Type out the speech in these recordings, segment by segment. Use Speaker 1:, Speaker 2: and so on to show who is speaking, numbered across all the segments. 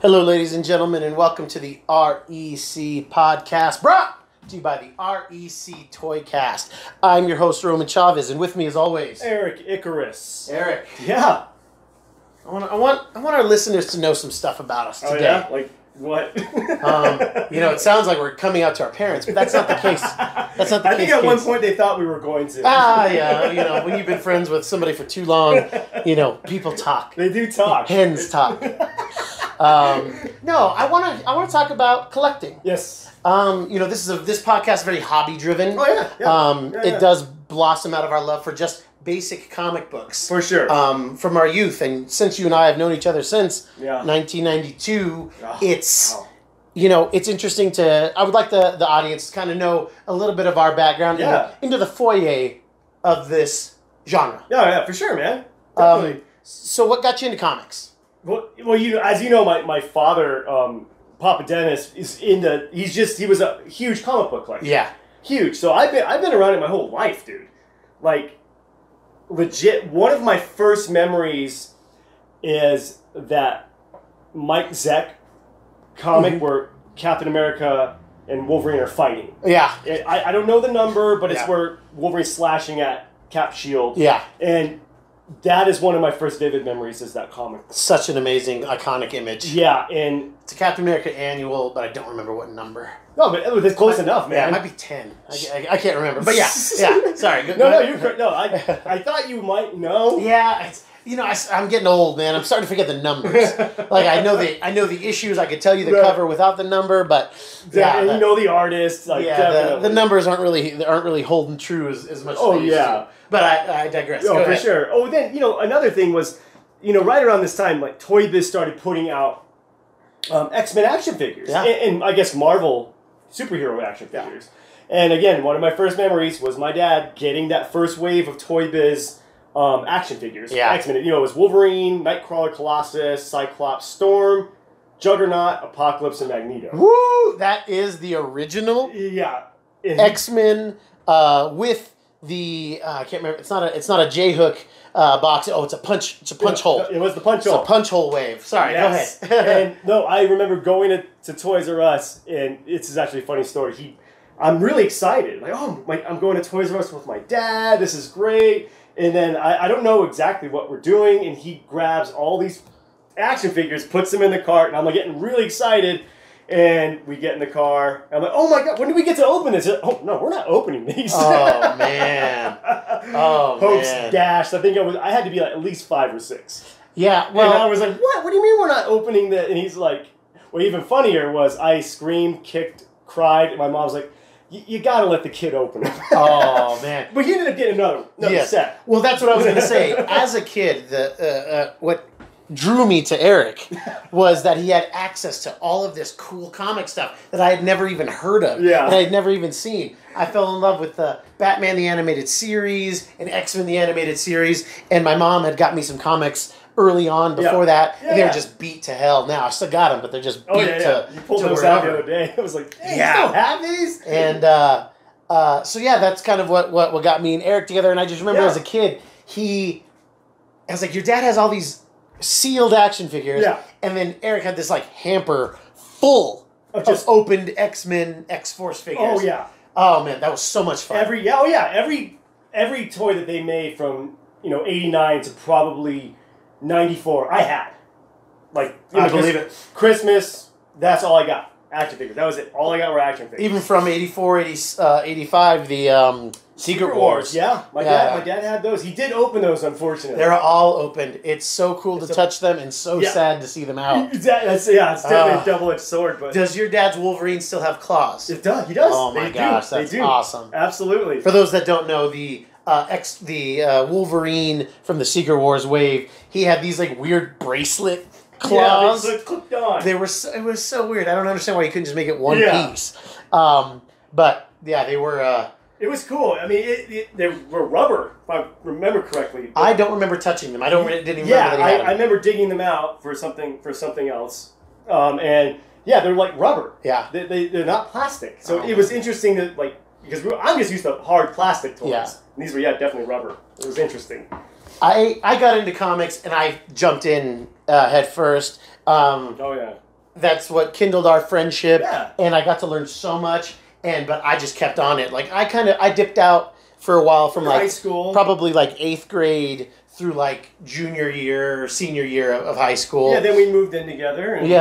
Speaker 1: Hello, ladies and gentlemen, and welcome to the REC podcast, brought to you by the REC Toycast. I'm your host, Roman Chavez, and with me, as always,
Speaker 2: Erik Icarus.
Speaker 1: Eric.
Speaker 2: Yeah.
Speaker 1: I want our listeners to know some stuff about us today.
Speaker 2: Oh, yeah? Like what?
Speaker 1: It sounds like we're coming out to our parents, but that's not the case. That's not the case.
Speaker 2: I think at one point they thought we were going to.
Speaker 1: Yeah. When you've been friends with somebody for too long, people talk.
Speaker 2: They do talk.
Speaker 1: Hens talk. No, I want to talk about collecting.
Speaker 2: Yes.
Speaker 1: This podcast is very hobby driven.
Speaker 2: Oh yeah.
Speaker 1: It does blossom out of our love for just basic comic books.
Speaker 2: For sure.
Speaker 1: From our youth, and since you and I have known each other since 1992, it's interesting to. I would like the audience to kind of know a little bit of our background into the foyer of this genre.
Speaker 2: Yeah, for sure, man. Definitely.
Speaker 1: So, what got you into comics?
Speaker 2: Well, as you know, my father, Papa Dennis, he was a huge comic book collector.
Speaker 1: Yeah.
Speaker 2: Huge. So I've been around it my whole life, dude. Like, legit, one of my first memories is that Mike Zeck comic where Captain America and Wolverine are fighting.
Speaker 1: Yeah.
Speaker 2: I don't know the number, but it's where Wolverine's slashing at Cap's shield.
Speaker 1: Yeah.
Speaker 2: And that is one of my first vivid memories, is that comic.
Speaker 1: Such an amazing, iconic image.
Speaker 2: Yeah, and
Speaker 1: it's a Captain America annual, but I don't remember what number.
Speaker 2: No, but it's close enough, man.
Speaker 1: Yeah, it might be 10. I can't remember. But yeah. Sorry.
Speaker 2: No, you're correct. No, I thought you might know.
Speaker 1: Yeah, I'm getting old, man. I'm starting to forget the numbers. Like I know the issues. I could tell you the cover without the number, but
Speaker 2: and you know the artist. Like,
Speaker 1: the numbers aren't really holding true as much.
Speaker 2: Oh
Speaker 1: as they used to. But I digress.
Speaker 2: Oh, for sure. Oh, then another thing was, right around this time, like Toy Biz started putting out X-Men action figures, and I guess Marvel superhero action figures. And again, one of my first memories was my dad getting that first wave of Toy Biz action figures.
Speaker 1: Yeah.
Speaker 2: X-Men. It was Wolverine, Nightcrawler, Colossus, Cyclops, Storm, Juggernaut, Apocalypse, and Magneto.
Speaker 1: Woo! That is the original.
Speaker 2: Yeah.
Speaker 1: X-Men with the I can't remember. It's not a J-hook box. Oh, it's a punch. It's a punch hole.
Speaker 2: It was the punch hole.
Speaker 1: It's a punch hole wave. Sorry, go ahead.
Speaker 2: And I remember going to Toys R Us, and this is actually a funny story. I'm really excited. Like, I'm going to Toys R Us with my dad. This is great. And then I don't know exactly what we're doing, and he grabs all these action figures, puts them in the cart, and I'm like getting really excited. And we get in the car. And I'm like, oh my god, when do we get to open this? Oh no, we're not opening these.
Speaker 1: Oh man.
Speaker 2: Hopes dashed. I think I had to be like at least 5 or 6.
Speaker 1: Yeah. Well,
Speaker 2: and I was like, what? What do you mean we're not opening that? And he's like, well, even funnier was I screamed, kicked, cried, and my mom was like, you gotta let the kid open it.
Speaker 1: Oh man.
Speaker 2: But he ended up getting another set.
Speaker 1: Well, that's what I was gonna say. As a kid, what drew me to Eric was that he had access to all of this cool comic stuff that I had never even heard of.
Speaker 2: Yeah.
Speaker 1: That I had never even seen. I fell in love with the Batman the Animated Series and X-Men the Animated Series, and my mom had got me some comics early on before that. And they were just beat to hell. Now I still got them, but they're just beat to
Speaker 2: you pulled those out the other day. I was like, hey, you still have these?
Speaker 1: And that's kind of what got me and Eric together. And I just remember as a kid, I was like, your dad has all these sealed action figures, and then Eric had this like hamper full of just opened X-Men, X-Force figures.
Speaker 2: Oh yeah.
Speaker 1: Oh man, that was so much fun.
Speaker 2: Every toy that they made from 89 to probably 94, I had. Like,
Speaker 1: I believe it.
Speaker 2: Christmas, that's all I got. Action figures. That was it. All I got were action figures.
Speaker 1: Even from 84, 85, the Secret Wars.
Speaker 2: Yeah, my dad had those. He did open those, unfortunately.
Speaker 1: They're all opened. It's so cool to touch them and so sad to see them out.
Speaker 2: Exactly. It's definitely a double-edged sward. But
Speaker 1: does your dad's Wolverine still have claws?
Speaker 2: It does. He does.
Speaker 1: Oh my gosh, that's awesome.
Speaker 2: Absolutely.
Speaker 1: For those that don't know, the Wolverine from the Secret Wars wave, he had these like weird bracelet claws.
Speaker 2: Yeah, they clipped on.
Speaker 1: It was so weird. I don't understand why you couldn't just make it one piece. But yeah, they were.
Speaker 2: It was cool. I mean, they were rubber, if I remember correctly.
Speaker 1: I don't remember touching them. Didn't even remember that he had them.
Speaker 2: I remember digging them out for something else. And yeah, they're like rubber.
Speaker 1: Yeah,
Speaker 2: they're not plastic. So it was interesting that because I'm just used to hard plastic toys.
Speaker 1: Yeah.
Speaker 2: And these were definitely rubber. It was interesting.
Speaker 1: I got into comics and I jumped in head first.
Speaker 2: Oh yeah.
Speaker 1: that's what kindled our friendship.
Speaker 2: Yeah.
Speaker 1: And I got to learn so much. But I just kept on it. Like I dipped out for a while from like
Speaker 2: high school,
Speaker 1: probably like 8th grade through like junior year or senior year of high school.
Speaker 2: Yeah, then we moved in together. And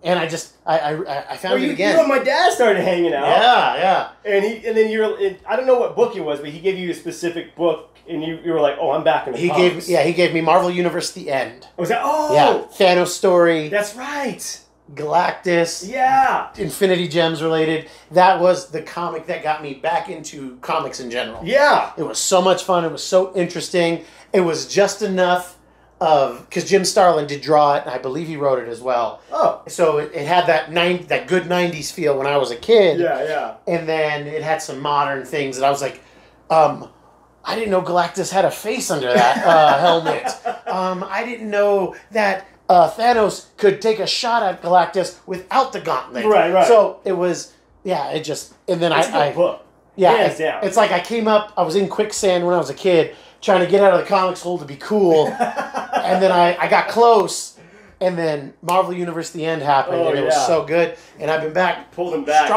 Speaker 1: and I just I found it again.
Speaker 2: You and my dad started hanging out.
Speaker 1: Yeah.
Speaker 2: And then I don't know what book it was, but he gave you a specific book, and you were like, oh, I'm back in the comics.
Speaker 1: He gave me Marvel Universe: The End.
Speaker 2: Was that? Oh,
Speaker 1: yeah, Thanos story.
Speaker 2: That's right.
Speaker 1: Galactus.
Speaker 2: Yeah.
Speaker 1: Infinity Gems related. That was the comic that got me back into comics in general.
Speaker 2: Yeah.
Speaker 1: It was so much fun. It was so interesting. It was just enough of, because Jim Starlin did draw it, and I believe he wrote it as well.
Speaker 2: Oh.
Speaker 1: So it had that good 90s feel when I was a kid.
Speaker 2: Yeah.
Speaker 1: And then it had some modern things that I was like, I didn't know Galactus had a face under that helmet. I didn't know that Thanos could take a shot at Galactus without the gauntlet.
Speaker 2: Right.
Speaker 1: So it was, and then
Speaker 2: it's a good book.
Speaker 1: Yeah,
Speaker 2: hands down.
Speaker 1: It's like I came up, I was in quicksand when I was a kid, trying to get out of the comics hole to be cool, and then I got close, and then Marvel Universe: The End happened, and it was so good, and I've been back,
Speaker 2: pulled him back,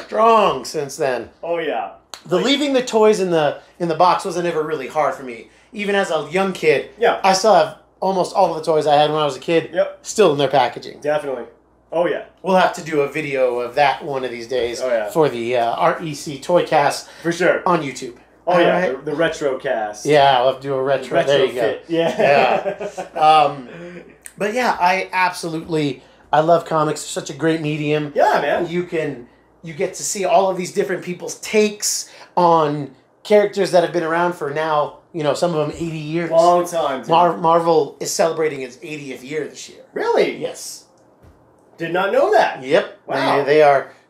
Speaker 1: strong since then.
Speaker 2: Oh yeah.
Speaker 1: The leaving the toys in the box wasn't ever really hard for me. Even as a young kid, I still have almost all of the toys I had when I was a kid, still in their packaging.
Speaker 2: Definitely. Oh, yeah.
Speaker 1: We'll have to do a video of that one of these days for the REC Toy Cast.
Speaker 2: For sure.
Speaker 1: On YouTube.
Speaker 2: Oh, yeah. Right? The retro cast.
Speaker 1: Yeah, we'll have to do a retro. There you go.
Speaker 2: Yeah.
Speaker 1: But yeah, I love comics. It's such a great medium.
Speaker 2: Yeah, man.
Speaker 1: You get to see all of these different people's takes on characters that have been around for now, some of them 80 years.
Speaker 2: Long time.
Speaker 1: Marvel is celebrating its 80th year this year.
Speaker 2: Really?
Speaker 1: Yes.
Speaker 2: Did not know that.
Speaker 1: Yep.
Speaker 2: Wow.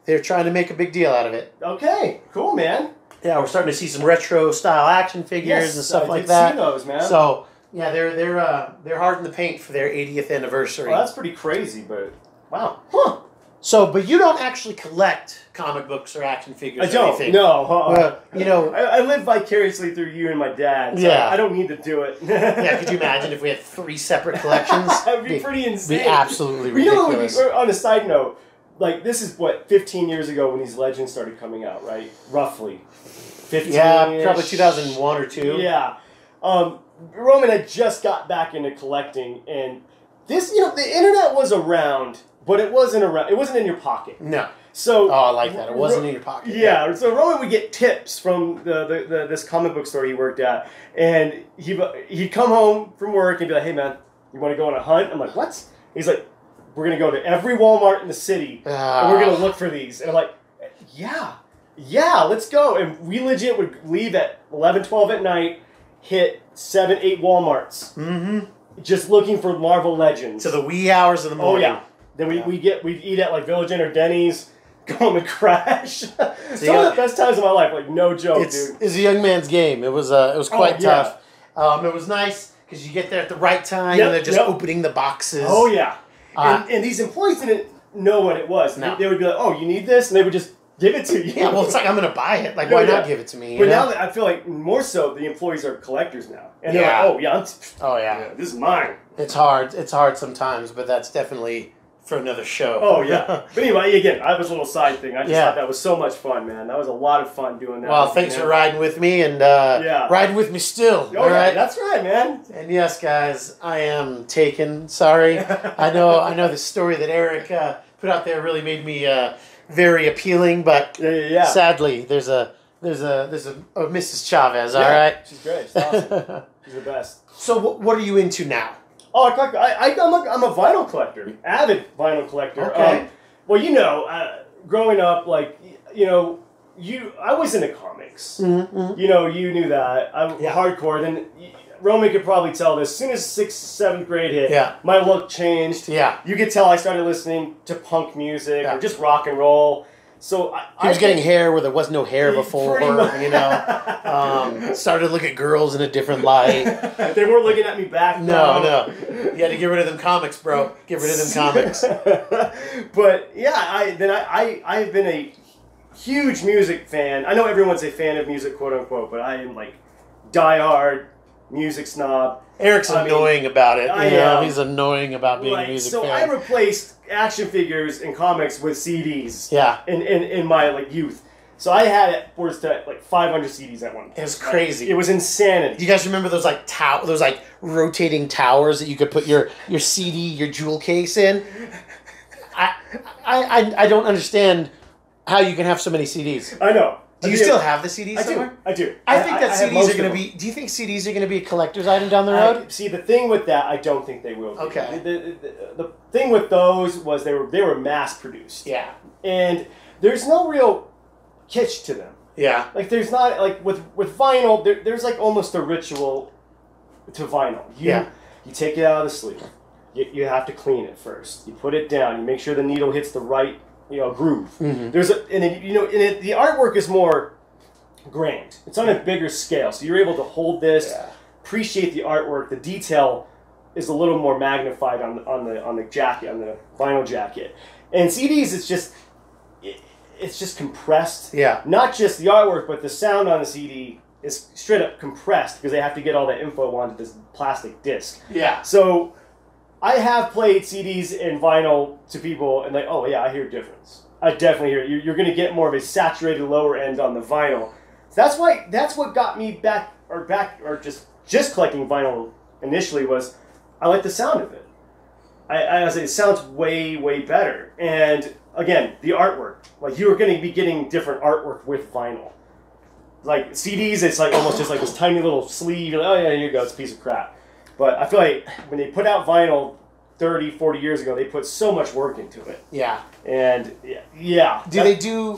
Speaker 1: They're trying to make a big deal out of it.
Speaker 2: Okay. Cool, man.
Speaker 1: Yeah, we're starting to see some retro style action figures and stuff like that.
Speaker 2: See those, man.
Speaker 1: So yeah, they're hard in the paint for their 80th anniversary.
Speaker 2: Well, that's pretty crazy, but wow.
Speaker 1: Huh. So, but you don't actually collect comic books or action figures.
Speaker 2: I don't.
Speaker 1: Or anything.
Speaker 2: No.
Speaker 1: I
Speaker 2: live vicariously through you and my dad. So I don't need to do it.
Speaker 1: Yeah. Could you imagine if we had 3 separate collections?
Speaker 2: That would be pretty insane.
Speaker 1: Be absolutely ridiculous.
Speaker 2: On a side note, like this is 15 years ago when these legends started coming out, right? Roughly. 15.
Speaker 1: Yeah, probably 2001 or 2.
Speaker 2: Yeah. Roman had just got back into collecting, and this, the internet was around. But it wasn't around. It wasn't in your pocket.
Speaker 1: No.
Speaker 2: So
Speaker 1: I like that. It wasn't in your pocket.
Speaker 2: Yeah. So Roman would get tips from this comic book store he worked at, and he'd come home from work and be like, "Hey man, you want to go on a hunt?" I'm like, "What?" He's like, "We're gonna go to every Walmart in the city, and we're gonna look for these." And I'm like, "Yeah, let's go." And we legit would leave at 11, 12 at night, hit 7, 8 Walmarts, just looking for Marvel Legends
Speaker 1: to the wee hours of the morning.
Speaker 2: Oh yeah. Then we'd eat at like Village Inn or Denny's, go home and crash. Some of the best times of my life, like no joke, dude.
Speaker 1: It's a young man's game. It was quite tough. It was nice because you get there at the right time and they're just opening the boxes.
Speaker 2: Oh yeah. And these employees didn't know what it was.
Speaker 1: No.
Speaker 2: They would be like, "Oh, you need this," and they would just give it to you.
Speaker 1: Yeah, well, it's like I'm gonna buy it. Like, why not give it to me?
Speaker 2: But now that I feel like more so, the employees are collectors now, and they're like, "Oh yeah, this is mine."
Speaker 1: It's hard. It's hard sometimes, but that's definitely for another show.
Speaker 2: Oh, yeah. But anyway, again, I was a little side thing. I just thought that was so much fun, man. That was a lot of fun doing that.
Speaker 1: Well, thanks for riding with me and riding with me still.
Speaker 2: Oh, yeah, that's right, man.
Speaker 1: And yes, guys, I am taken. Sorry. I know the story that Eric put out there really made me very appealing, but sadly, there's a Mrs. Chavez, all right?
Speaker 2: She's great. She's awesome. She's the best.
Speaker 1: So what are you into now?
Speaker 2: Oh, I'm a vinyl collector, avid vinyl collector.
Speaker 1: Okay.
Speaker 2: Well, growing up, like, I was into comics.
Speaker 1: Mm-hmm.
Speaker 2: You knew that. I'm hardcore. Then Roman could probably tell this. As soon as 6th, 7th grade hit, my look changed.
Speaker 1: Yeah.
Speaker 2: You could tell I started listening to punk music or just rock and roll. So
Speaker 1: he was getting hair where there was no hair before, started to look at girls in a different light.
Speaker 2: They weren't looking at me back.
Speaker 1: No. You had to get rid of them comics, bro. Get rid of them comics.
Speaker 2: But yeah, I've been a huge music fan. I know everyone's a fan of music, quote unquote, but I am like diehard music snob.
Speaker 1: Eric's annoying about it.
Speaker 2: I know.
Speaker 1: He's annoying about being a music fan.
Speaker 2: So I replaced action figures and comics with CDs.
Speaker 1: Yeah.
Speaker 2: In my like youth. So I had it was to like 500 CDs at one point.
Speaker 1: It was crazy.
Speaker 2: It was insanity.
Speaker 1: Do you guys remember those like those like rotating towers that you could put your CD, your jewel case in? I don't understand how you can have so many CDs.
Speaker 2: I know.
Speaker 1: Do you still have the CDs somewhere?
Speaker 2: I do.
Speaker 1: I think that CDs are going to be... Do you think CDs are going to be a collector's item down the road?
Speaker 2: See, the thing with that, I don't think they will be.
Speaker 1: Okay.
Speaker 2: The thing with those was they were mass produced.
Speaker 1: Yeah.
Speaker 2: And there's no real kitsch to them.
Speaker 1: Yeah.
Speaker 2: Like there's not like with vinyl, there's like almost a ritual to vinyl. You take it out of the sleeve. You have to clean it first. You put it down. You make sure the needle hits the right groove. Mm-hmm. The artwork is more grand. It's on a bigger scale, so you're able to hold this, appreciate the artwork. The detail is a little more magnified on the jacket, on the vinyl jacket. And CDs, it's just compressed. Yeah. Not just the artwork, but the sound on the CD is straight up compressed because they have to get all that info onto this plastic disc. Yeah. So I have played CDs and vinyl to people, and like, oh yeah, I hear a difference. I definitely hear it. You're going to get more of a saturated lower end on the vinyl. So that's what got me back or just collecting vinyl initially was I like the sound of it. I say it sounds way better. And again, the artwork, like you are going to be getting different artwork with vinyl. Like CDs, it's like almost just like this tiny little sleeve. You're like, oh yeah, here you go, it's a piece of crap. But I feel like when they put out vinyl 30, 40 years ago, they put so much work into it. Yeah. And yeah. Do they do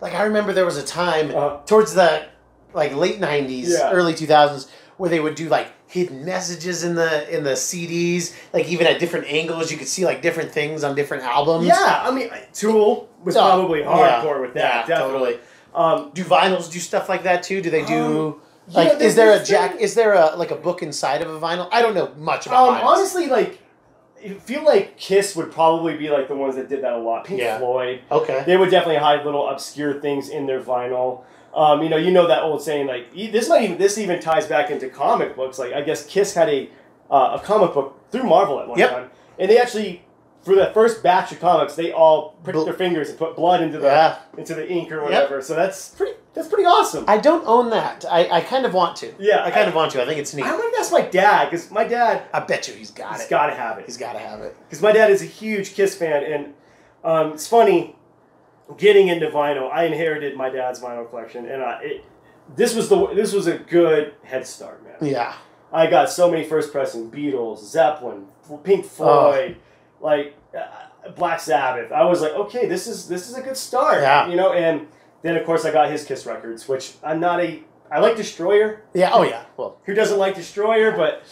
Speaker 2: like I remember there was a time towards the like late 90s, early 2000s where they would do like hidden messages in the CDs, like even at different angles you could see like different things on different albums. Yeah, I mean Tool was probably hardcore with that. Yeah, definitely. Totally. Do vinyls do stuff like that too? Do they do like is there a book inside of a vinyl? I don't know much about vinyls. Honestly, like I feel like Kiss would probably be like the ones that did that a lot. Pink Floyd. Okay. They would definitely hide little obscure things in their vinyl. You know that old saying, like this even ties back into comic books. Like I guess Kiss had a comic book through Marvel at one time, and they actually for the first batch of comics they all pricked their fingers and put blood into the ink or whatever. So that's pretty awesome. I don't own that. I kind of want to. Yeah, I kind of want to. I think it's neat. I'm gonna ask my dad because my dad. I bet you he's got it. He's got to have it. He's got to have it because my dad is a huge Kiss fan, and it's funny. Getting into vinyl, I inherited my dad's vinyl collection, and this was a good head start, man. Yeah, I got so many first pressing Beatles, Zeppelin, Pink Floyd, like Black Sabbath. I was like, okay, this is a good start. Yeah, and then of course I got his Kiss records, which I like Destroyer. Yeah, oh yeah. Well, who doesn't like Destroyer? But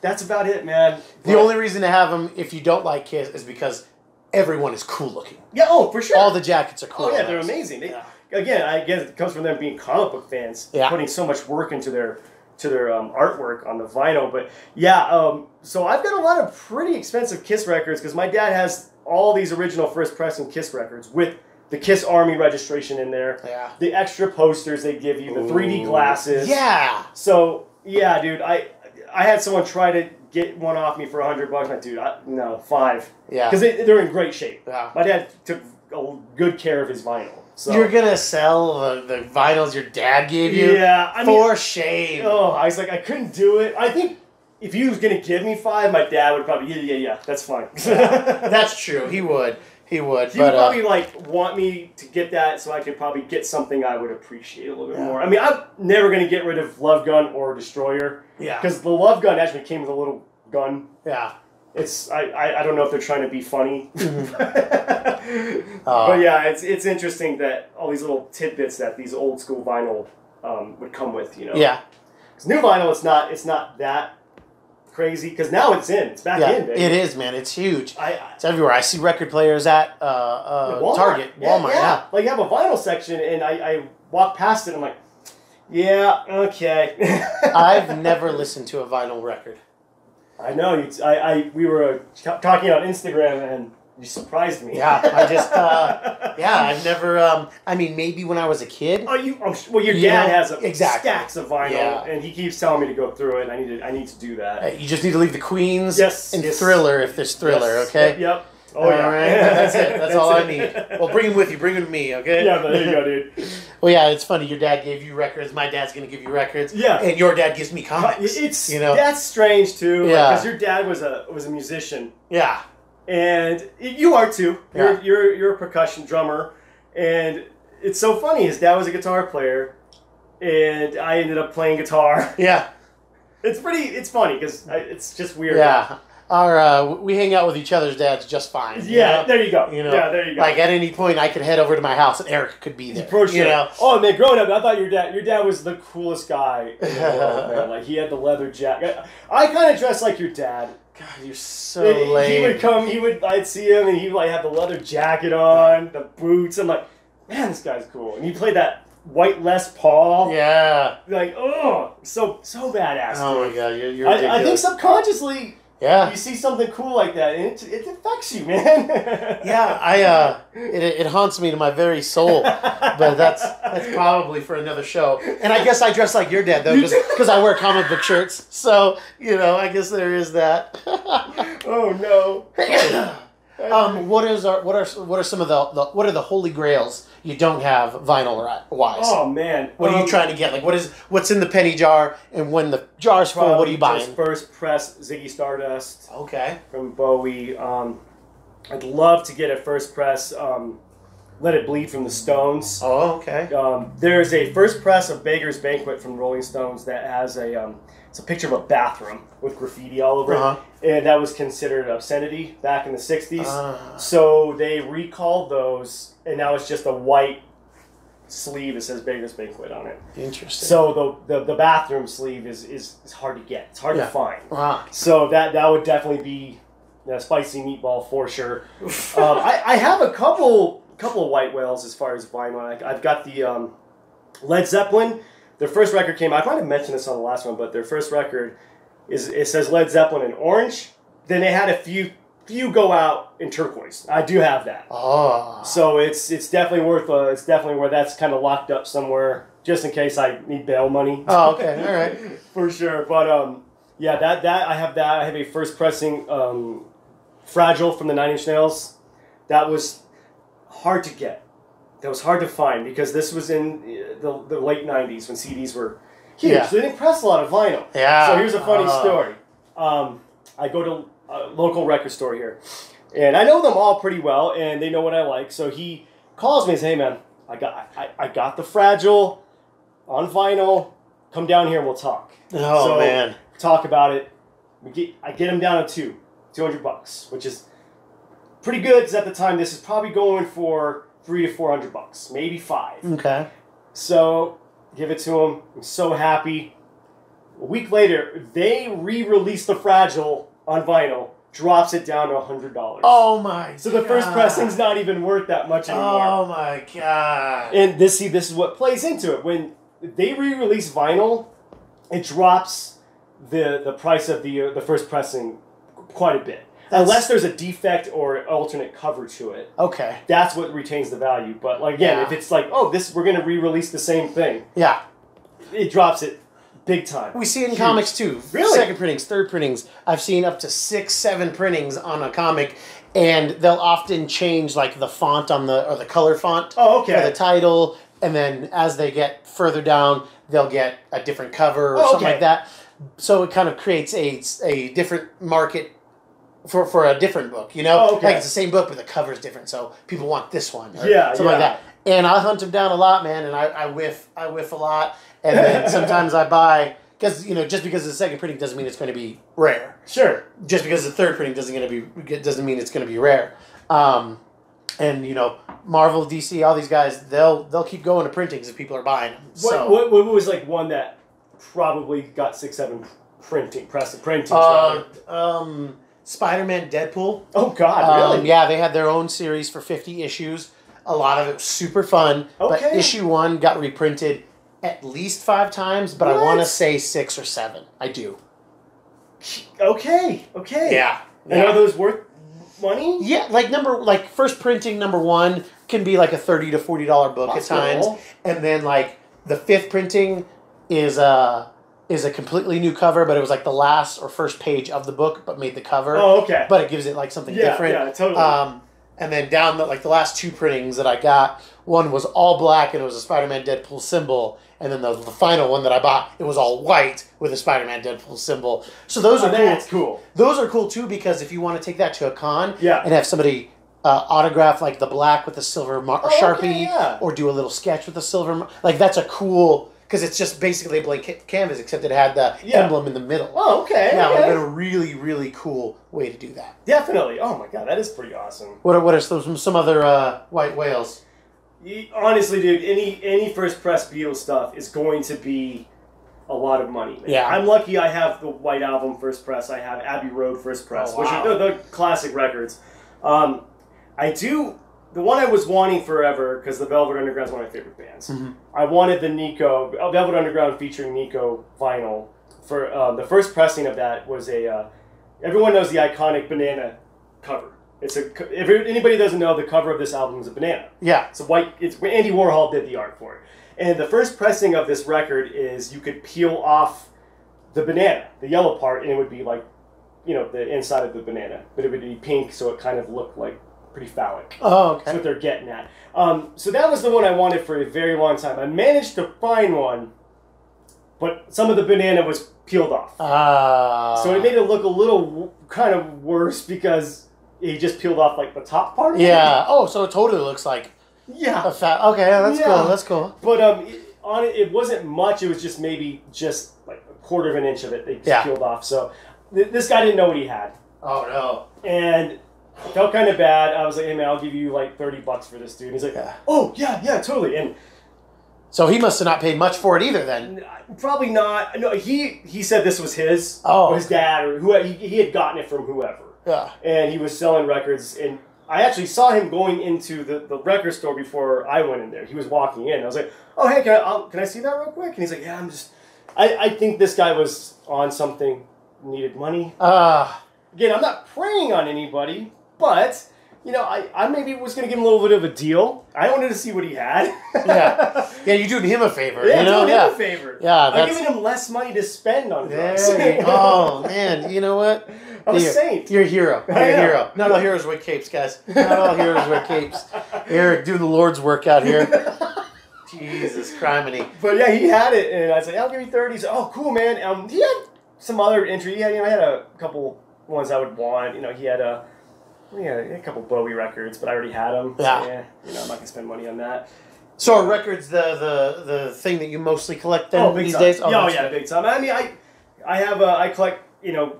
Speaker 2: that's about it, man. The only reason to have them if you don't like Kiss is because everyone is cool looking. Yeah, oh, for sure. All the jackets are cool. Oh, yeah, they're amazing. Again, I guess it comes from them being comic book fans, putting so much work into their artwork on the vinyl. But yeah, so I've got a lot of pretty expensive Kiss records because my dad has all these original first pressing Kiss records with the Kiss Army registration in there. Yeah. The extra posters they give you, the 3D glasses. Yeah. So yeah, dude, I had someone try to get one off me for $100. Like, dude, no, $5. Yeah. Because they're in great shape. Yeah. My dad took good care of his vinyl. So. You're going to sell the vinyls your dad gave you? Yeah. For shame. Oh, I was like, I couldn't do it. I think if he was going to give me $5, my dad would probably, yeah, that's fine. That's true. He would. He would probably want me to get that so I could probably get something I would appreciate a little bit more. I mean, I'm never going to get rid of Love Gun or Destroyer. Yeah. Because the Love Gun actually came with a little gun. Yeah. I don't know if they're trying to be funny. But yeah, it's interesting that all these little tidbits that these old school vinyl would come with, Yeah. Because new vinyl, it's not that crazy because now it's back in, baby. It is, man. It's huge. It's everywhere. I see record players at Target, Walmart. Yeah. Like you have a vinyl section, and I walk past it, and I'm like, yeah, okay. I've never listened to a vinyl record. I know. We were talking on Instagram, and You surprised me.
Speaker 1: Yeah, I just, I've never, I mean, maybe when I was a kid.
Speaker 2: Oh, your dad has stacks of vinyl, and he keeps telling me to go through it, and I need to do that.
Speaker 1: You just need to leave the Queens and
Speaker 2: yes.
Speaker 1: Thriller if there's Thriller, okay?
Speaker 2: Yep. Oh, yeah.
Speaker 1: All right, that's it. That's all I need. Well, bring him with you. Bring him to me, okay?
Speaker 2: Yeah, there you go, dude.
Speaker 1: Well, yeah, it's funny. Your dad gave you records. My dad's going to give you records.
Speaker 2: Yeah.
Speaker 1: And your dad gives me comics.
Speaker 2: That's strange, too.
Speaker 1: Yeah.
Speaker 2: Because your dad was a musician.
Speaker 1: Yeah.
Speaker 2: And you are, too. You're a percussion drummer. And it's so funny. His dad was a guitar player. And I ended up playing guitar.
Speaker 1: Yeah.
Speaker 2: It's funny because it's just weird.
Speaker 1: Yeah. We hang out with each other's dads just fine.
Speaker 2: Yeah, there you go.
Speaker 1: Yeah,
Speaker 2: there you go.
Speaker 1: Like at any point, I could head over to my house and Eric could be there.
Speaker 2: For sure. Oh man, growing up, I thought your dad was the coolest guy in the world, man. Like he had the leather jacket. I kind of dressed like your dad.
Speaker 1: God, you're so lame.
Speaker 2: I'd see him and he'd like have the leather jacket on, the boots. I'm like, man, this guy's cool. And he played that white Les Paul.
Speaker 1: Yeah.
Speaker 2: Like, oh, so badass.
Speaker 1: Oh
Speaker 2: dude.
Speaker 1: my God, you're ridiculous.
Speaker 2: I think subconsciously.
Speaker 1: Yeah.
Speaker 2: You see something cool like that, and it affects you, man.
Speaker 1: Yeah, it haunts me to my very soul, but that's probably for another show. And I guess I dress like your dad though, because I wear comic book shirts. So I guess there is that.
Speaker 2: Oh no.
Speaker 1: What are some of the holy grails you don't have vinyl wise?
Speaker 2: Oh man,
Speaker 1: what are you trying to get? Like what's in the penny jar, and when the jar's full, what are you buying?
Speaker 2: First press Ziggy Stardust.
Speaker 1: Okay.
Speaker 2: From Bowie. I'd love to get a first press Let It Bleed from the Stones.
Speaker 1: Oh, okay.
Speaker 2: There's a first press of Beggar's Banquet from Rolling Stones that has it's a picture of a bathroom with graffiti all over it. And that was considered obscenity back in the 60s. So they recalled those, and now it's just a white sleeve that says Beggar's Banquet on it.
Speaker 1: Interesting.
Speaker 2: So the bathroom sleeve is hard to get. It's hard to find. So that would definitely be a spicy meatball for sure. I have a couple of white whales as far as vinyl. I've got the Led Zeppelin. Their first record came out. I might have mentioned this on the last one, but their first record it says Led Zeppelin in orange. Then they had a few go out in turquoise. I do have that. Oh. So it's definitely worth it's definitely where that's kind of locked up somewhere just in case I need bail money.
Speaker 1: Oh, okay. All right.
Speaker 2: For sure. But yeah, that I have that. I have a first pressing Fragile from the Nine Inch Nails. That was hard to get. That was hard to find because this was in the late 90s when CDs were huge. Yeah. So they didn't press a lot of vinyl. Yeah. So here's a funny story. I go to a local record store here, and I know them all pretty well, and they know what I like. So he calls me and says, "Hey man, I got the Fragile on vinyl. Come down here and we'll talk."
Speaker 1: Oh man.
Speaker 2: Talk about it. I get him down to $200, which is pretty good because at the time this is probably going for $300 to $400, maybe $500.
Speaker 1: Okay.
Speaker 2: So give it to him. I'm so happy. A week later, they re-released the Fragile on vinyl, drops it down to $100.
Speaker 1: Oh my!
Speaker 2: So the first pressing's not even worth that much anymore.
Speaker 1: Oh my God!
Speaker 2: And this is what plays into it. When they re-release vinyl, it drops the price of the first pressing quite a bit. Unless there's a defect or alternate cover to it. Okay. That's what retains the value. But like again, if it's like, we're gonna re-release the same thing. Yeah. It drops it big time.
Speaker 1: We see it in comics too.
Speaker 2: Really?
Speaker 1: Second printings, third printings. I've seen up to 6, 7 printings on a comic, and they'll often change like the font on the color font for the title, and then as they get further down, they'll get a different cover or something like that. So it kind of creates a different market for a different book, like it's the same book but the cover's different, so people want this one or something like that. And I hunt them down a lot, man, and I whiff a lot, and then sometimes I buy because just because the second printing doesn't mean it's going to be rare. Sure. Just because the third printing doesn't mean it's going to be rare. And Marvel, DC, all these guys, they'll keep going to printings if people are buying them.
Speaker 2: What was like one that probably got 6, 7 printings?
Speaker 1: Spider-Man, Deadpool.
Speaker 2: Oh, God, really?
Speaker 1: Yeah, they had their own series for 50 issues. A lot of it was super fun. Okay. But issue 1 got reprinted at least 5 times, but I want to say 6 or 7. I do.
Speaker 2: Okay. Yeah. And are those worth money?
Speaker 1: Yeah, like first printing #1 can be like a $30 to $40 book at times, and then like the 5th printing is a completely new cover, but it was like the last or first page of the book, but made the cover.
Speaker 2: Oh, okay.
Speaker 1: But it gives it like something different.
Speaker 2: Yeah, totally.
Speaker 1: And then down the last 2 printings that I got, one was all black and it was a Spider-Man Deadpool symbol, and then the final one that I bought, it was all white with a Spider-Man Deadpool symbol. So those are cool.
Speaker 2: That's cool.
Speaker 1: Those are cool too, because if you want to take that to a con
Speaker 2: and
Speaker 1: have somebody autograph like the black with the silver Sharpie, or do a little sketch with the silver, like that's a cool, because it's just basically a blank canvas, except it had the emblem in the middle.
Speaker 2: Oh, okay.
Speaker 1: Yeah, it would have been a really, really cool way to do that.
Speaker 2: Definitely. Oh my god, that is pretty awesome.
Speaker 1: What are some other white whales?
Speaker 2: Honestly, dude, any first press Beatles stuff is going to be a lot of money. Man.
Speaker 1: Yeah.
Speaker 2: I'm lucky I have the White Album first press. I have Abbey Road first press, which are the classic records. The one I was wanting forever, because the Velvet Underground is one of my favorite bands. Mm-hmm. I wanted the Nico, Velvet Underground featuring Nico vinyl. For the first pressing of that was everyone knows the iconic banana cover. If anybody doesn't know, the cover of this album is a banana.
Speaker 1: Yeah.
Speaker 2: It's white. It's Andy Warhol did the art for it. And the first pressing of this record is you could peel off the banana, the yellow part, and it would be like, the inside of the banana, but it would be pink, so it kind of looked like pretty phallic.
Speaker 1: Oh, okay.
Speaker 2: That's what they're getting at. So that was the one I wanted for a very long time. I managed to find one, but some of the banana was peeled off. So it made it look a little kind of worse because he just peeled off like the top part of it.
Speaker 1: Yeah. Oh, so it totally looks like a fat. Okay, that's cool. That's cool.
Speaker 2: But it wasn't much. It was just maybe like a quarter of an inch of it. They just peeled off. So this guy didn't know what he had.
Speaker 1: Oh no.
Speaker 2: And I felt kind of bad. I was like, "Hey man, I'll give you like $30 for this, dude." And he's like, "Oh yeah, totally." And
Speaker 1: so he must have not paid much for it either, then.
Speaker 2: Probably not. No, he said this was his,
Speaker 1: or
Speaker 2: his dad, or whoever. He had gotten it from whoever.
Speaker 1: Yeah.
Speaker 2: And he was selling records, and I actually saw him going into the record store before I went in there. He was walking in. I was like, "Oh hey, can I see that real quick?" And he's like, "Yeah, I think this guy was on something, needed money." Again, I'm not preying on anybody, but I maybe was going to give him a little bit of a deal. I wanted to see what he had.
Speaker 1: Yeah, you're doing him a favor.
Speaker 2: Yeah, doing him a favor.
Speaker 1: Yeah,
Speaker 2: I'm giving him less money to spend on drugs.
Speaker 1: Oh man, you know what?
Speaker 2: I'm a saint.
Speaker 1: You're a hero. You're a hero. Not all heroes wear capes, guys. Not all heroes wear capes. Eric, doing the Lord's work out here. Jesus, criminy.
Speaker 2: But yeah, he had it, and I was like, "I'll give you 30." He's like, "Oh, cool, man." He had some other entry. He had, I had a couple ones I would want. He had a couple Bowie records, but I already had them.
Speaker 1: Yeah.
Speaker 2: So, I'm not gonna spend money on that.
Speaker 1: So are records the thing that you mostly collect then these days?
Speaker 2: Oh yeah, big time. I mean, I collect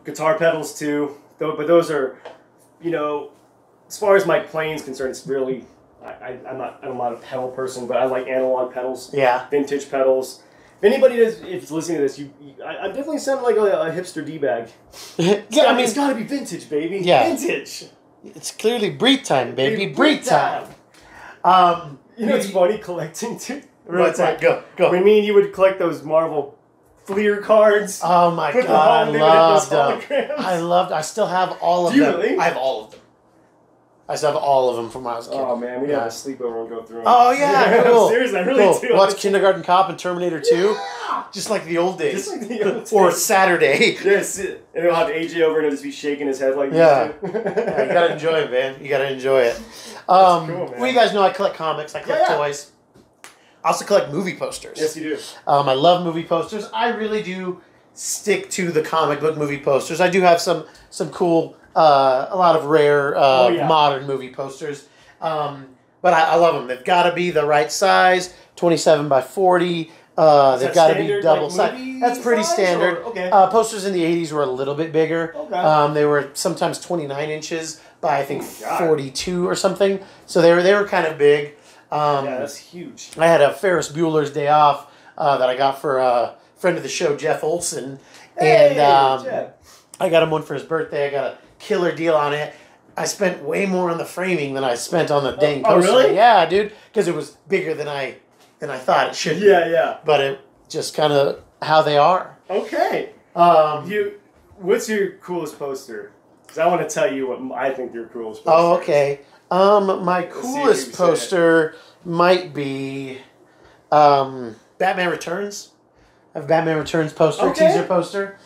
Speaker 2: guitar pedals too, but those are as far as my playing's concerned, it's really I'm not a pedal person, but I like analog pedals.
Speaker 1: Yeah.
Speaker 2: Vintage pedals. If anybody is listening to this, I definitely sound like a hipster d-bag. It's got to be vintage, baby.
Speaker 1: Yeah.
Speaker 2: Vintage.
Speaker 1: It's clearly breed time, baby. Breed time.
Speaker 2: It's funny collecting too.
Speaker 1: What's that? Go.
Speaker 2: I mean, you would collect those Marvel Fleer cards.
Speaker 1: Oh my god, I loved them. I still have all of them.
Speaker 2: Really?
Speaker 1: I have all of them. I still have all of them from when I was a kid.
Speaker 2: Oh man, we have a sleepover and go through them.
Speaker 1: Oh yeah, cool.
Speaker 2: Seriously, I really do.
Speaker 1: Watch Kindergarten Cop and Terminator 2. Yeah. Just like the old days.
Speaker 2: Just like the old days.
Speaker 1: Or Saturday.
Speaker 2: Yes, and he'll have AJ over and he'll just be shaking his head like
Speaker 1: yeah, you gotta enjoy it, man. You gotta enjoy it. Cool, man. Well, you guys know I collect comics. I collect toys. I also collect movie posters.
Speaker 2: Yes, you do.
Speaker 1: I love movie posters. I really do stick to the comic book movie posters. I do have some cool, a lot of rare modern movie posters. But I love them. They've got to be the right size, 27 by 40. They've got to be double size. That's pretty standard.
Speaker 2: Okay.
Speaker 1: Posters in the 80s were a little bit bigger.
Speaker 2: Okay.
Speaker 1: They were sometimes 29 inches by I think 42 or something. So they were kind of big.
Speaker 2: Yeah, that's huge.
Speaker 1: I had a Ferris Bueller's Day Off that I got for a friend of the show, Jeff Olson.
Speaker 2: Hey,
Speaker 1: and
Speaker 2: Jeff.
Speaker 1: I got him one for his birthday. I got a killer deal on it. I spent way more on the framing than I spent on the dang poster.
Speaker 2: Oh, really?
Speaker 1: Yeah, dude. Because it was bigger than I thought it should be.
Speaker 2: Yeah.
Speaker 1: But it just kind of how they are.
Speaker 2: Okay. What's your coolest poster? Because I want to tell you what I think your coolest poster
Speaker 1: Oh, okay. My coolest poster might be Batman Returns. I have Batman Returns poster, teaser poster.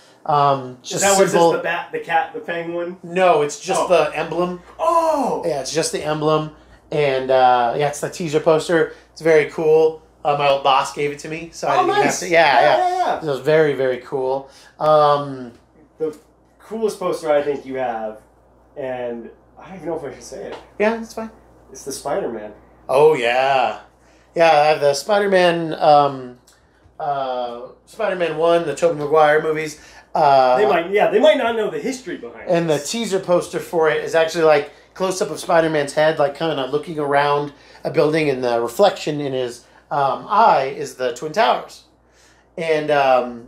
Speaker 2: Just is that where it's just the bat, the cat, the penguin?
Speaker 1: No, it's just the emblem.
Speaker 2: Oh!
Speaker 1: Yeah, it's just the emblem. And yeah, it's the teaser poster. It's very cool. My old boss gave it to me, so I didn't even have to. Yeah. It was very, very cool.
Speaker 2: The coolest poster I think you have, and I don't even know if I should say it.
Speaker 1: Yeah, that's fine.
Speaker 2: It's the Spider-Man.
Speaker 1: Oh, yeah. Yeah, I have the Spider-Man, Spider-Man 1, the Tobey Maguire movies.
Speaker 2: They might not know the history behind it.
Speaker 1: And the teaser poster for it is actually like close-up of Spider-Man's head, like kind of looking around a building, and the reflection in his eye is the Twin Towers. And after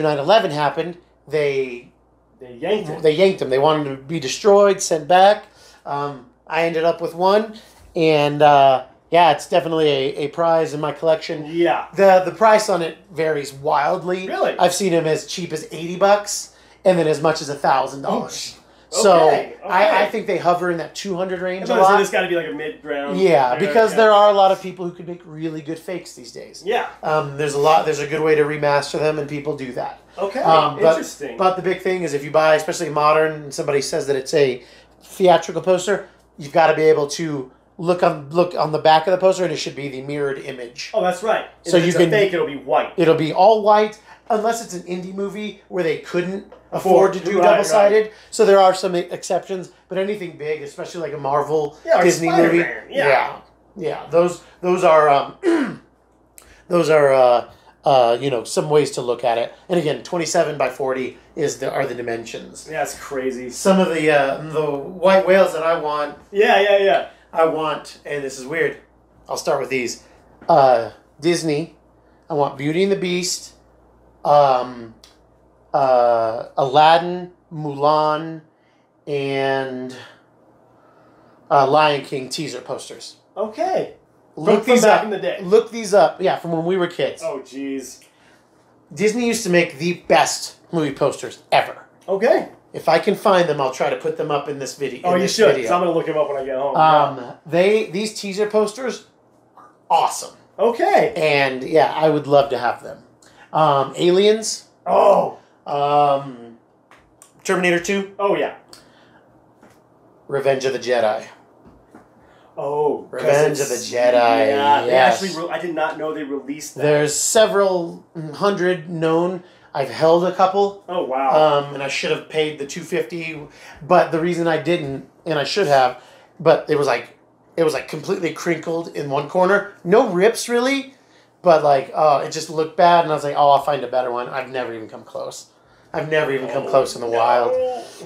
Speaker 1: 9/11 happened, they
Speaker 2: yanked him.
Speaker 1: They yanked him. They wanted him to be destroyed, sent back. I ended up with one, and yeah, it's definitely a prize in my collection.
Speaker 2: Yeah.
Speaker 1: The price on it varies wildly.
Speaker 2: Really?
Speaker 1: I've seen them as cheap as $80 and then as much as $1,000. So I think they hover in that 200 range a lot.
Speaker 2: So it's got to be like a mid-ground.
Speaker 1: Yeah, because there are a lot of people who can make really good fakes these days.
Speaker 2: Yeah.
Speaker 1: There's a good way to remaster them, and people do that.
Speaker 2: Okay, interesting.
Speaker 1: But the big thing is if you buy, especially modern, and somebody says that it's a theatrical poster, you've got to be able to look on the back of the poster, and it should be the mirrored image.
Speaker 2: Oh, that's right.
Speaker 1: So
Speaker 2: if it's a fake, it'll be white.
Speaker 1: It'll be all white, unless it's an indie movie where they couldn't afford to do double-sided. Right. So there are some exceptions, but anything big, especially like a Marvel Disney movie, those are some ways to look at it. And again, 27 by 40 are the dimensions.
Speaker 2: Yeah, it's crazy.
Speaker 1: Some of the white whales that I want.
Speaker 2: Yeah.
Speaker 1: I want, and this is weird. I'll start with these. Disney. I want Beauty and the Beast. Aladdin, Mulan, and Lion King teaser posters.
Speaker 2: Okay. Look these up in the day.
Speaker 1: Look these up. Yeah, from when we were kids.
Speaker 2: Oh, jeez.
Speaker 1: Disney used to make the best movie posters ever.
Speaker 2: Okay.
Speaker 1: If I can find them, I'll try to put them up in this video.
Speaker 2: Oh, you should, because I'm going to look them up when I get home.
Speaker 1: These teaser posters are awesome.
Speaker 2: Okay.
Speaker 1: And, yeah, I would love to have them. Aliens.
Speaker 2: Oh.
Speaker 1: Terminator 2.
Speaker 2: Oh, yeah.
Speaker 1: Revenge of the Jedi.
Speaker 2: Oh.
Speaker 1: Revenge of the Jedi.
Speaker 2: Yeah.
Speaker 1: Yes.
Speaker 2: They actually, I did not know they released that.
Speaker 1: There's several hundred known. I've held a couple.
Speaker 2: Oh, wow.
Speaker 1: And I should have paid the $250, but the reason I didn't, and I should have, but it was like completely crinkled in one corner. No rips really, but it just looked bad, and I was like, I'll find a better one. I've never even come close. I've never even come close in the wild.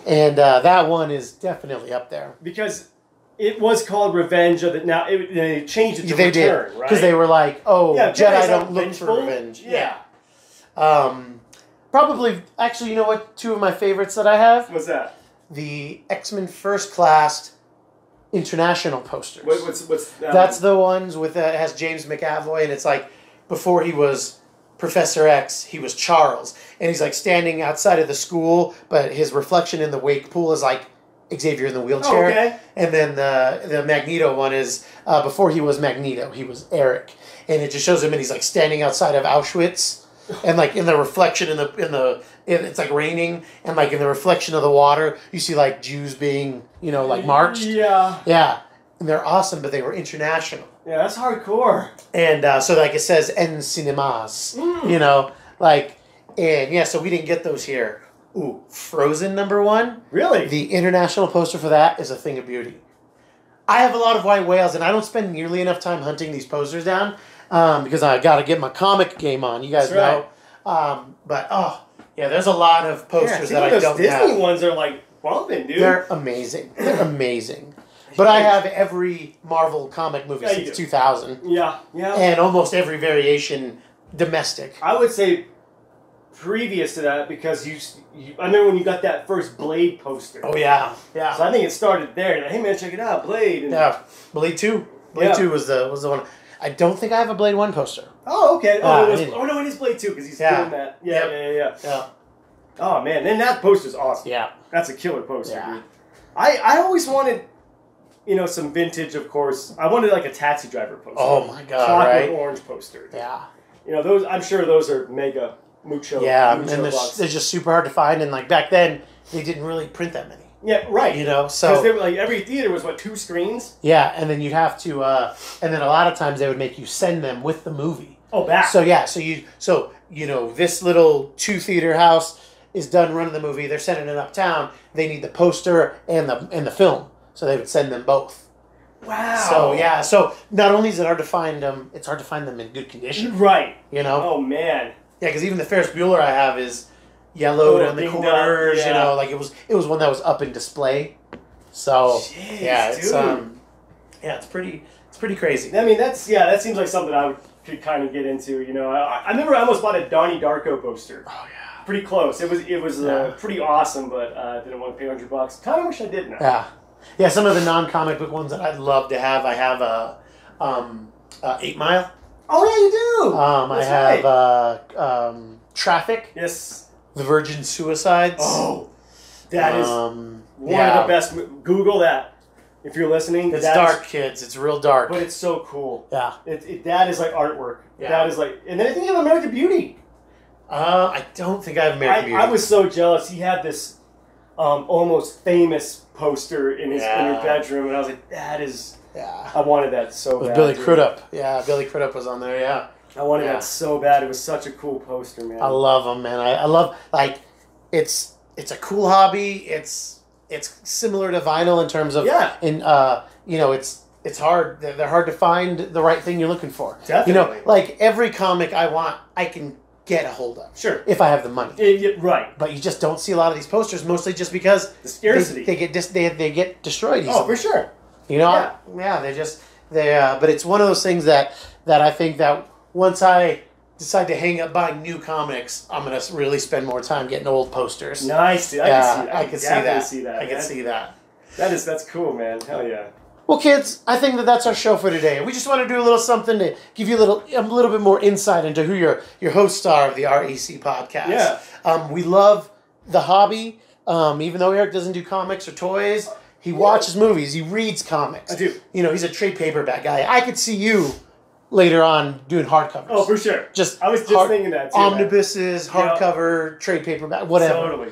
Speaker 1: And that one is definitely up there.
Speaker 2: Because it was called Revenge of the... Now, they changed it to
Speaker 1: Return,
Speaker 2: did, right?
Speaker 1: Because they were like, Jedi don't look for revenge.
Speaker 2: Yeah.
Speaker 1: Probably, actually, you know what? Two of my favorites that I have?
Speaker 2: What's that?
Speaker 1: The X-Men First Class International posters.
Speaker 2: What's that?
Speaker 1: That's the ones with it has James McAvoy, and it's like before he was Professor X, he was Charles, and he's like standing outside of the school, but his reflection in the wake pool is like Xavier in the wheelchair.
Speaker 2: Oh, okay.
Speaker 1: And then the Magneto one is before he was Magneto, he was Eric, and it just shows him, and he's like standing outside of Auschwitz. And like in the reflection it's like raining, and like in the reflection of the water, you see like Jews being marched.
Speaker 2: Yeah.
Speaker 1: Yeah, and they're awesome, but they were international.
Speaker 2: Yeah, that's hardcore.
Speaker 1: And so like it says "en cinemas," and so we didn't get those here. Ooh, Frozen #1.
Speaker 2: Really?
Speaker 1: The international poster for that is a thing of beauty. I have a lot of white whales, and I don't spend nearly enough time hunting these posters down. Because I got to get my comic game on. You guys know. There's a lot of posters that I don't have.
Speaker 2: Those Disney ones are like bumping, dude.
Speaker 1: They're amazing. But I have every Marvel comic movie since 2000.
Speaker 2: Yeah.
Speaker 1: And almost every variation domestic.
Speaker 2: I would say previous to that, because I remember when you got that first Blade poster.
Speaker 1: Oh, yeah.
Speaker 2: So I think it started there. Like, hey, man, check it out, Blade.
Speaker 1: Yeah, Blade 2. Blade 2 was the one. I don't think I have a Blade 1 poster.
Speaker 2: Oh, okay. No, it is Blade 2 because he's doing that. Yeah. Oh man, then that poster's awesome.
Speaker 1: Yeah.
Speaker 2: That's a killer poster,
Speaker 1: Yeah.
Speaker 2: dude. I always wanted, some vintage, of course. I wanted like a Taxi Driver poster.
Speaker 1: Oh my god,
Speaker 2: Clockwork
Speaker 1: right?
Speaker 2: Orange poster. Dude.
Speaker 1: Yeah.
Speaker 2: Those. I'm sure those are mega mucho.
Speaker 1: Yeah,
Speaker 2: mucho
Speaker 1: and they're just super hard to find, and like back then they didn't really print that many.
Speaker 2: Yeah, right.
Speaker 1: So
Speaker 2: because they were like every theater was 2 screens.
Speaker 1: Yeah, and then you'd have to, and then a lot of times they would make you send them with the movie.
Speaker 2: Oh, back.
Speaker 1: So yeah, this little 2-theater house is done running the movie. They're sending it uptown. They need the poster and the film, so they would send them both.
Speaker 2: Wow.
Speaker 1: So yeah, so not only is it hard to find them, it's hard to find them in good condition.
Speaker 2: Right.
Speaker 1: Oh
Speaker 2: man.
Speaker 1: Yeah, because even the Ferris Bueller I have is yellowed on the corners.
Speaker 2: Yeah.
Speaker 1: Like it was one that was up in display. So
Speaker 2: Jeez,
Speaker 1: yeah, it's
Speaker 2: dude.
Speaker 1: it's pretty crazy.
Speaker 2: I mean, that seems like something I could kind of get into. I remember I almost bought a Donnie Darko poster.
Speaker 1: Oh yeah.
Speaker 2: Pretty close. It was pretty awesome, but I didn't want to pay $100. Kind of wish I did now.
Speaker 1: Yeah. Yeah, some of the non-comic book ones that I'd love to have. I have 8 Mile.
Speaker 2: Oh yeah, you do.
Speaker 1: I have Traffic.
Speaker 2: Yes.
Speaker 1: The Virgin Suicides.
Speaker 2: Oh, that is one of the best. Google that if you're listening.
Speaker 1: It's dark, kids. It's real dark.
Speaker 2: But it's so cool.
Speaker 1: Yeah.
Speaker 2: That is like artwork.
Speaker 1: Yeah.
Speaker 2: That is like, and then I think you have American Beauty.
Speaker 1: I don't think I have American Beauty.
Speaker 2: I was so jealous. He had this almost famous poster in his bedroom, and I was like, that is.
Speaker 1: Yeah.
Speaker 2: I wanted that so bad.
Speaker 1: With Billy Crudup. Yeah, Billy Crudup was on there, yeah.
Speaker 2: I wanted that so bad. It was such a cool poster, man.
Speaker 1: I love them, man. I love, like, it's a cool hobby. It's similar to vinyl in terms of, it's hard. They're hard to find the right thing you're looking for.
Speaker 2: Definitely.
Speaker 1: Like every comic I want, I can get a hold of.
Speaker 2: Sure.
Speaker 1: If I have the money.
Speaker 2: Right.
Speaker 1: But you just don't see a lot of these posters, mostly just because
Speaker 2: the scarcity.
Speaker 1: They get destroyed easily.
Speaker 2: Oh, for sure.
Speaker 1: But it's one of those things that I think that once I decide to hang up buying new comics, I'm going to really spend more time getting old posters.
Speaker 2: Nice, dude. I can see that.
Speaker 1: I can see that.
Speaker 2: That's cool, man. Hell yeah.
Speaker 1: Well, kids, I think that's our show for today. We just want to do a little something to give you a little bit more insight into who your hosts are of the REC podcast.
Speaker 2: Yeah.
Speaker 1: We love the hobby. Even though Eric doesn't do comics or toys, he watches movies. He reads comics.
Speaker 2: I do.
Speaker 1: He's a trade paperback guy. I could see you later on doing hardcovers.
Speaker 2: Oh, for sure. I was just thinking that too.
Speaker 1: Omnibuses, hardcover, trade paperback, whatever.
Speaker 2: Totally.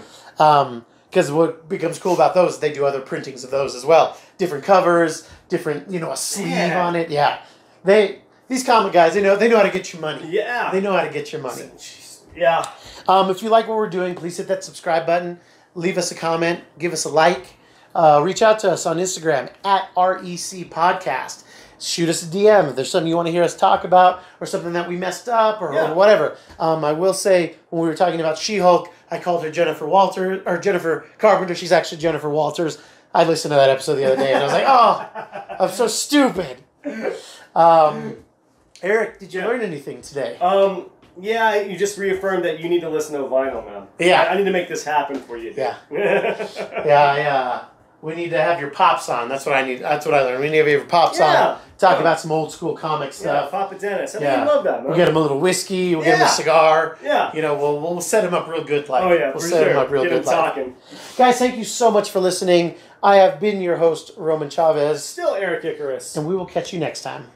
Speaker 1: Because what becomes cool about those is they do other printings of those as well. Different covers, different, a sleeve on it. Yeah. These comic guys, they know how to get you money.
Speaker 2: Yeah.
Speaker 1: They know how to get your money.
Speaker 2: Yeah.
Speaker 1: If you like what we're doing, please hit that subscribe button. Leave us a comment. Give us a like. Reach out to us on Instagram at REC Podcast. Shoot us a DM if there's something you want to hear us talk about or something that we messed up or whatever. I will say, when we were talking about She-Hulk, I called her Jennifer Carpenter. She's actually Jennifer Walters. I listened to that episode the other day and I was like, oh, I'm so stupid. Eric, did you learn anything today?
Speaker 2: Yeah, you just reaffirmed that you need to listen to vinyl, man.
Speaker 1: Yeah.
Speaker 2: I need to make this happen for you.
Speaker 1: Yeah. Yeah. We need to have your pops on. That's what I need. That's what I learned. We need to have your pops on. Talk about some old school comic stuff.
Speaker 2: Yeah, Papa Dennis. I love that, man.
Speaker 1: We'll get him a little whiskey. We'll get him a cigar.
Speaker 2: Yeah.
Speaker 1: We'll set him up real good.
Speaker 2: We'll
Speaker 1: set him up real good.
Speaker 2: Talking.
Speaker 1: Guys, thank you so much for listening. I have been your host, Roman Chavez.
Speaker 2: Still Eric Icarus.
Speaker 1: And we will catch you next time.